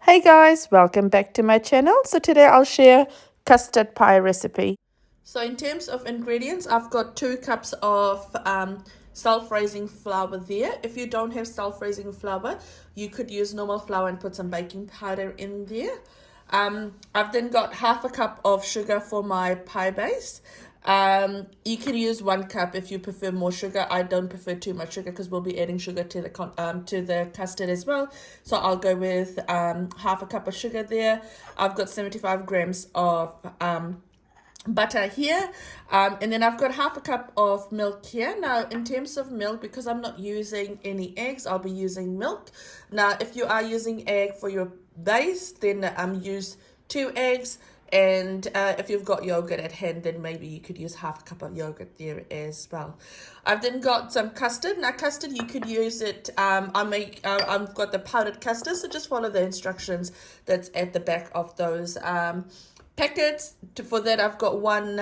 Hey guys, welcome back to my channel. So today I'll share custard pie recipe. So in terms of ingredients, I've got 2 cups of self-raising flour there. If you don't have self-raising flour, you could use normal flour and put some baking powder in there. I've then got half a cup of sugar for my pie base. You can use 1 cup if you prefer more sugar. I don't prefer too much sugar because we'll be adding sugar to the custard as well. So I'll go with half a cup of sugar there. I've got 75 grams of butter here, and then I've got half a cup of milk here. Now in terms of milk, because I'm not using any eggs, I'll be using milk. Now if you are using egg for your base, then use 2 eggs. And if you've got yogurt at hand, then maybe you could use half a cup of yogurt there as well. I've then got some custard. Now custard, you could use it, I've got the powdered custard, so just follow the instructions that's at the back of those packets. For that, I've got one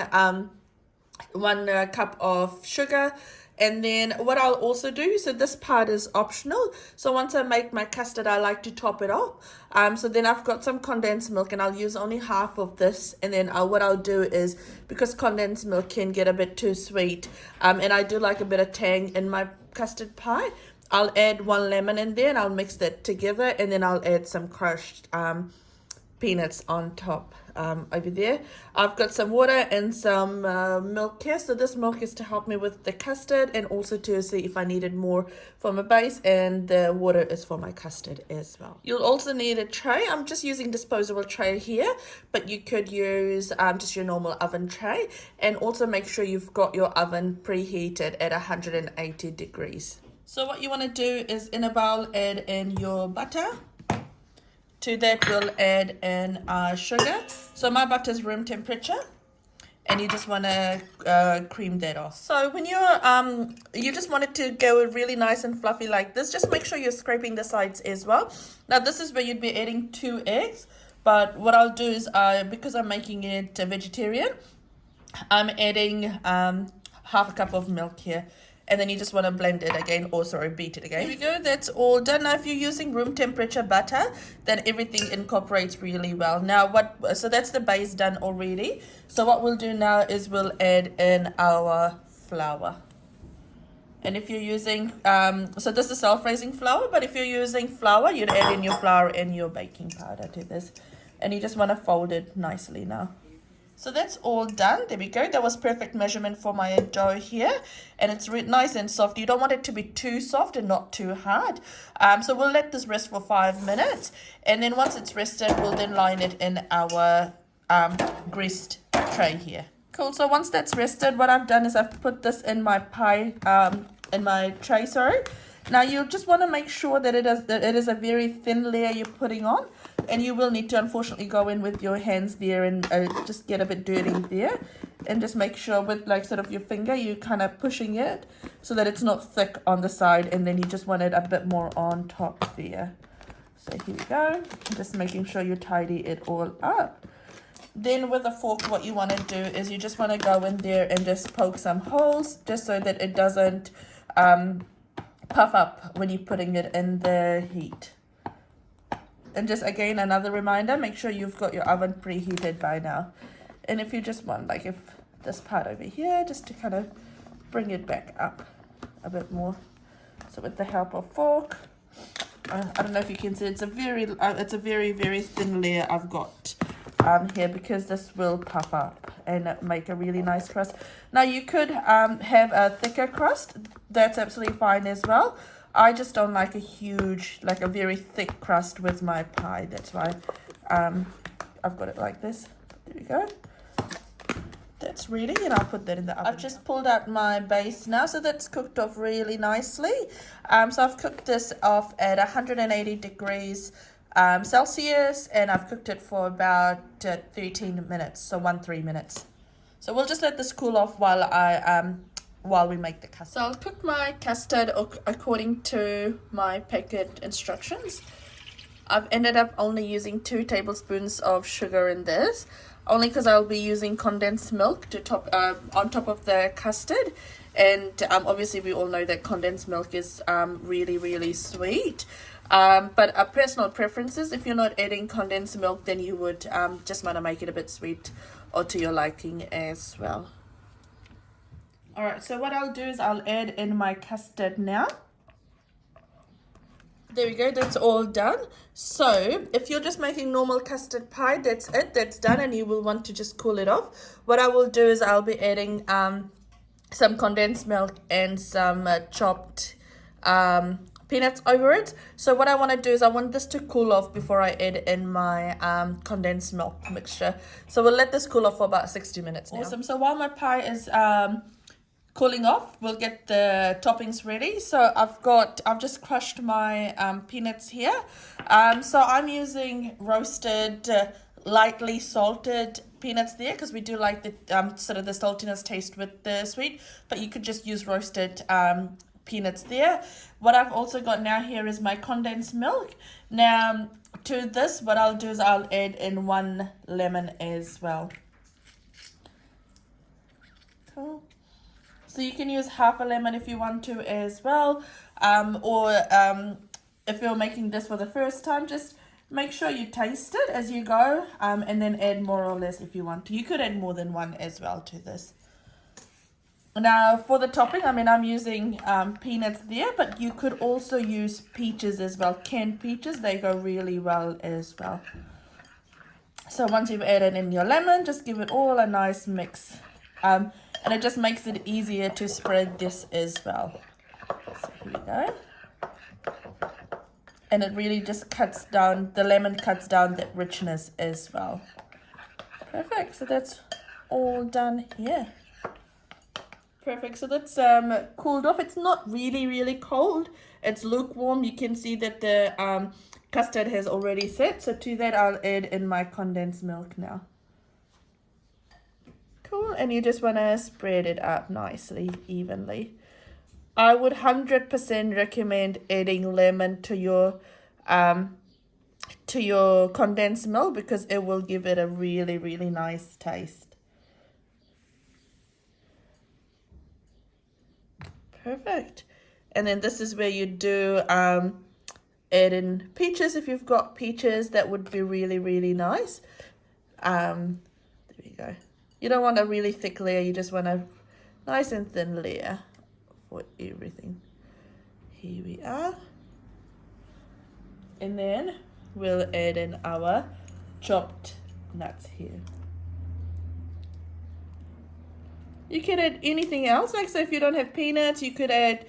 cup of sugar. And then what I'll also do, so this part is optional. So once I make my custard, I like to top it off. So then I've got some condensed milk, and I'll use only half of this. And then what I'll do is, because condensed milk can get a bit too sweet, and I do like a bit of tang in my custard pie, I'll add 1 lemon in there, and I'll mix that together. And then I'll add some crushed peanuts on top over there. I've got some water and some milk here. So this milk is to help me with the custard and also to see if I needed more for my base, and the water is for my custard as well. You'll also need a tray. I'm just using disposable tray here, but you could use just your normal oven tray, and also make sure you've got your oven preheated at 180 degrees. So what you want to do is, in a bowl, add in your butter. To that, we'll add in sugar. So my butter is room temperature, and you just want to cream that off. So when you just want it to go really nice and fluffy like this, just make sure you're scraping the sides as well. Now this is where you'd be adding 2 eggs, but what I'll do is, because I'm making it vegetarian, I'm adding half a cup of milk here. And then you just want to blend it again, or sorry, beat it again. Here we go, that's all done. Now if you're using room temperature butter, then everything incorporates really well. Now so that's the base done already. So what we'll do now is we'll add in our flour. And if you're using, so this is self-raising flour, but if you're using flour, you'd add in your flour and your baking powder to this. And you just want to fold it nicely now. So that's all done. There we go. That was perfect measurement for my dough here. And it's nice and soft. You don't want it to be too soft and not too hard. So we'll let this rest for 5 minutes. And then once it's rested, we'll then line it in our greased tray here. Cool. So once that's rested, what I've done is I've put this in my pie, in my tray, sorry. Now you just want to make sure that it is a very thin layer you're putting on. And you will need to, unfortunately, go in with your hands there and just get a bit dirty there. And just make sure with like sort of your finger, you kind of pushing it so that it's not thick on the side. And then you just want it a bit more on top there. So here we go. Just making sure you tidy it all up. Then with a fork, what you want to do is you just want to go in there and just poke some holes, just so that it doesn't puff up when you're putting it in the heat. And just again, another reminder, make sure you've got your oven preheated by now. And if you just want, like if this part over here, just to kind of bring it back up a bit more. So with the help of fork, I don't know if you can see, it's a very, very thin layer I've got here, because this will puff up and make a really nice crust. Now you could have a thicker crust. That's absolutely fine as well. I just don't like a very thick crust with my pie. That's why I've got it like this. There we go. That's ready, and I'll put that in the oven. I've just pulled out my base now, so that's cooked off really nicely. So I've cooked this off at 180 degrees Celsius, and I've cooked it for about 13 minutes, so 13 minutes. So we'll just let this cool off while we make the custard. So I'll cook my custard according to my packet instructions. I've ended up only using 2 tablespoons of sugar in this, only because I'll be using condensed milk to on top of the custard. And obviously we all know that condensed milk is really sweet. But personal preferences, if you're not adding condensed milk, then you would just want to make it a bit sweet or to your liking as well. Alright, so what I'll do is I'll add in my custard now. There we go, that's all done. So if you're just making normal custard pie, that's it, that's done, and you will want to just cool it off. What I will do is I'll be adding some condensed milk and some chopped peanuts over it. So what I want to do is I want this to cool off before I add in my condensed milk mixture. So we'll let this cool off for about 60 minutes now. Awesome. So while my pie is cooling off, we'll get the toppings ready. So I've just crushed my peanuts here. So I'm using roasted lightly salted peanuts there, because we do like the sort of the saltiness taste with the sweet, but you could just use roasted peanuts there. What I've also got now here is my condensed milk. Now to this, what I'll do is I'll add in 1 lemon as well. Cool. So you can use half a lemon if you want to as well, or if you're making this for the first time, just make sure you taste it as you go, and then add more or less if you want to. You could add more than 1 as well to this. Now for the topping, I mean, I'm using peanuts there, but you could also use peaches as well. Canned peaches, they go really well as well. So once you've added in your lemon, just give it all a nice mix. And it just makes it easier to spread this as well. So here we go. And it really just cuts down, the lemon cuts down that richness as well. Perfect, so that's all done here. Perfect, so that's cooled off. It's not really cold. It's lukewarm. You can see that the custard has already set. So to that, I'll add in my condensed milk now. Cool, and you just want to spread it out nicely, evenly. I would 100% recommend adding lemon to your condensed milk, because it will give it a really nice taste. Perfect. And then this is where you do add in peaches. If you've got peaches, that would be really nice. There we go. You don't want a really thick layer, you just want a nice and thin layer for everything. Here we are. And then we'll add in our chopped nuts here. You can add anything else, like so if you don't have peanuts, you could add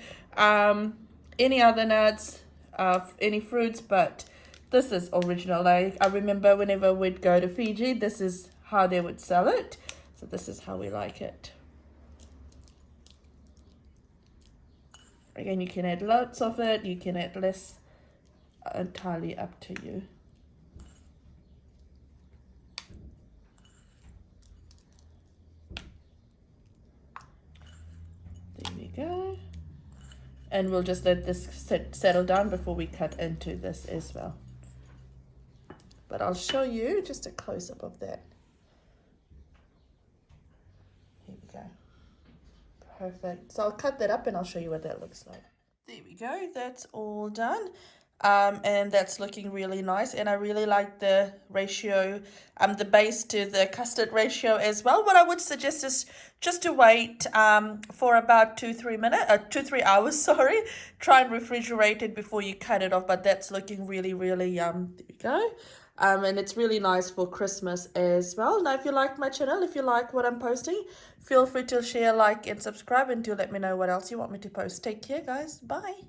any other nuts, any fruits, but this is original. Like I remember whenever we'd go to Fiji, this is how they would sell it. So this is how we like it. Again, you can add lots of it, you can add less, entirely up to you. There we go. And we'll just let this settle down before we cut into this as well. But I'll show you just a close-up of that. Here we go. Perfect. So I'll cut that up and I'll show you what that looks like. There we go. That's all done. And that's looking really nice, and I really like the ratio, the base to the custard ratio as well. What I would suggest is just to wait for about 2-3 hours, sorry. Try and refrigerate it before you cut it off, but that's looking really yum. There we go. And it's really nice for Christmas as well. Now, if you like my channel, if you like what I'm posting, feel free to share, like, and subscribe, and do let me know what else you want me to post. Take care, guys. Bye.